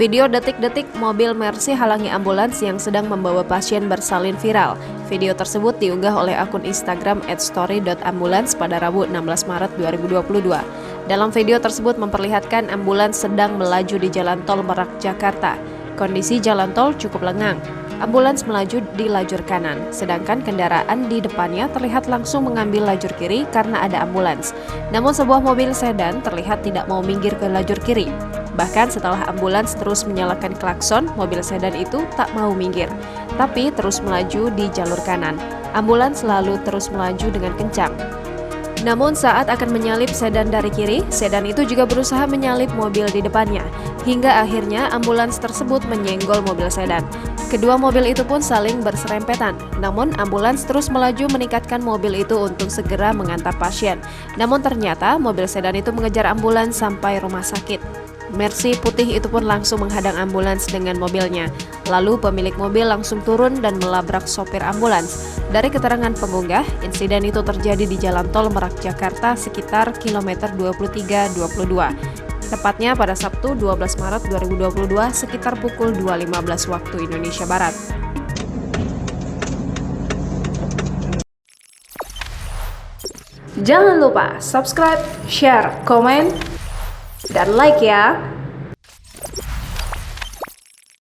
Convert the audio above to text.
Video detik-detik mobil Mercy halangi ambulans yang sedang membawa pasien bersalin viral. Video tersebut diunggah oleh akun Instagram @story.ambulans pada Rabu 16 Maret 2022. Dalam video tersebut memperlihatkan ambulans sedang melaju di Jalan Tol Merak, Jakarta. Kondisi jalan tol cukup lengang. Ambulans melaju di lajur kanan, sedangkan kendaraan di depannya terlihat langsung mengambil lajur kiri karena ada ambulans. Namun sebuah mobil sedan terlihat tidak mau minggir ke lajur kiri. Bahkan setelah ambulans terus menyalakan klakson, mobil sedan itu tak mau minggir, tapi terus melaju di jalur kanan. Ambulans selalu terus melaju dengan kencang. Namun saat akan menyalip sedan dari kiri, sedan itu juga berusaha menyalip mobil di depannya. Hingga akhirnya ambulans tersebut menyenggol mobil sedan. Kedua mobil itu pun saling berserempetan. Namun ambulans terus melaju meningkatkan mobil itu untuk segera mengantar pasien. Namun ternyata mobil sedan itu mengejar ambulans sampai rumah sakit. Mercy putih itu pun langsung menghadang ambulans dengan mobilnya. Lalu pemilik mobil langsung turun dan melabrak sopir ambulans. Dari keterangan pengunggah, insiden itu terjadi di Jalan Tol Merak, Jakarta sekitar kilometer 23-22. Tepatnya pada Sabtu 12 Maret 2022 sekitar pukul 2.15 waktu Indonesia Barat. Jangan lupa subscribe, share, komen, dan like ya!